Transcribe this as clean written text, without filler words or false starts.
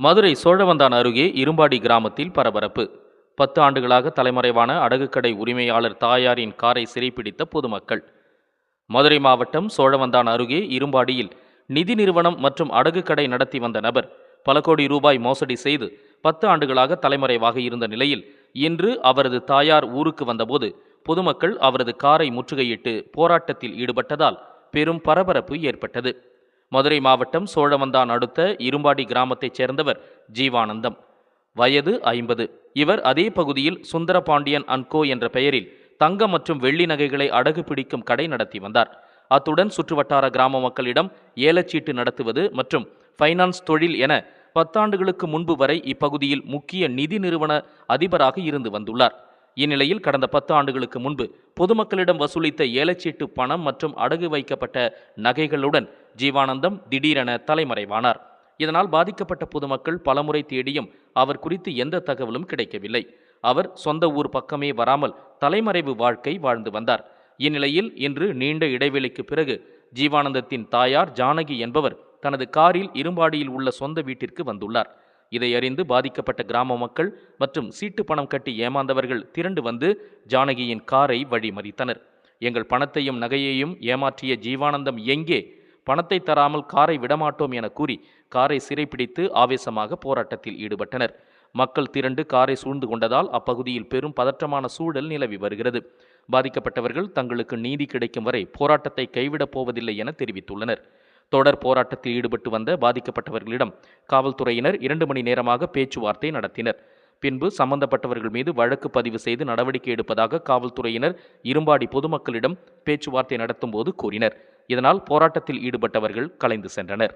மதுரை சோழவந்தான் அருகே இரும்பாடி கிராமத்தில் பரபரப்பு. 10 ஆண்டுகளாக தலைமறைவான அடகுக்கடை உரிமையாளர் தாயாரின் காரை சிறைப்பிடித்த பொதுமக்கள். மதுரை மாவட்டம் சோழவந்தான் அருகே இரும்பாடியில் நிதி நிறுவனம் மற்றும் அடகுக்கடை நடத்தி வந்த நபர் பல கோடி ரூபாய் மோசடி செய்து 10 ஆண்டுகளாக தலைமறைவாக இருந்த நிலையில் இன்று அவரது தாயார் ஊருக்கு வந்தபோது பொதுமக்கள் அவரது காரை முற்றுகையிட்டு போராட்டத்தில் ஈடுபட்டதால் பெரும் பரபரப்பு ஏற்பட்டது. மதுரை மாவட்டம் சோழவந்தான் அடுத்த இரும்பாடி கிராமத்தைச் சேர்ந்தவர் ஜீவானந்தம். வயது 50. இவர் அதே பகுதியில் சுந்தரபாண்டியன் அண்ட் கோ என்ற பெயரில் தங்கம் மற்றும் வெள்ளி நகைகளை அடகு பிடிக்கும் கடை நடத்தி வந்தார். அத்துடன் சுற்றுவட்டார கிராம மக்களிடம் ஏலச்சீட்டு நடத்துவது மற்றும் ஃபைனான்ஸ் தொழில் என 10 ஆண்டுகளுக்கு முன்பு வரை இப்பகுதியில் முக்கிய நிதி நிறுவன அதிபராக இருந்து வந்துள்ளார். இந்நிலையில் கடந்த 10 ஆண்டுகளுக்கு முன்பு பொதுமக்களிடம் வசூலித்த ஏலச்சீட்டு பணம் மற்றும் அடகு வைக்கப்பட்ட நகைகளுடன் ஜீவானந்தம் திடீரென தலைமறைவானார். இதனால் பாதிக்கப்பட்ட பொதுமக்கள் பலமுறை தேடியும் அவர் குறித்து எந்த தகவலும் கிடைக்கவில்லை. அவர் சொந்த ஊர் பக்கமே வராமல் தலைமறைவு வாழ்க்கை வாழ்ந்து வந்தார். இந்நிலையில் இன்று நீண்ட இடைவெளிக்கு பிறகு ஜீவானந்தத்தின் தாயார் ஜானகி என்பவர் தனது காரில் இரும்பாடியில் உள்ள சொந்த வீட்டிற்கு வந்துள்ளார். இதை அறிந்து பாதிக்கப்பட்ட கிராம மக்கள் மற்றும் சீட்டு பணம் கட்டி ஏமாந்தவர்கள் திரண்டு வந்து ஜானகியின் காரை வழிமறித்தனர். எங்கள் பணத்தையும் நகையையும் ஏமாற்றிய ஜீவானந்தம் எங்கே? பணத்தை தராமல் காரை விடமாட்டோம் என கூறி காரை சிறைப்பிடித்து ஆவேசமாக போராட்டத்தில் ஈடுபட்டனர். மக்கள் திரண்டு காரை சூழ்ந்து கொண்டதால் அப்பகுதியில் பெரும் பதற்றமான சூழல் நிலவி வருகிறது. பாதிக்கப்பட்டவர்கள் தங்களுக்கு நீதி கிடைக்கும் வரை போராட்டத்தை கைவிடப் போவதில்லை என தெரிவித்துள்ளனர். தொடர் போராட்டத்தில் ஈடுபட்டு வந்த பாதிக்கப்பட்டவர்களிடம் காவல்துறையினர் 2 மணி நேரமாக பேச்சுவார்த்தை நடத்தினர். பின்பு சம்பந்தப்பட்டவர்கள் மீது வழக்கு பதிவு செய்து நடவடிக்கை எடுப்பதாக காவல்துறையினர் இரும்பாடி பொதுமக்களிடம் பேச்சுவார்த்தை நடத்தும் போது கூறினர். இதனால் போராட்டத்தில் ஈடுபட்டவர்கள் கலைந்து சென்றனர்.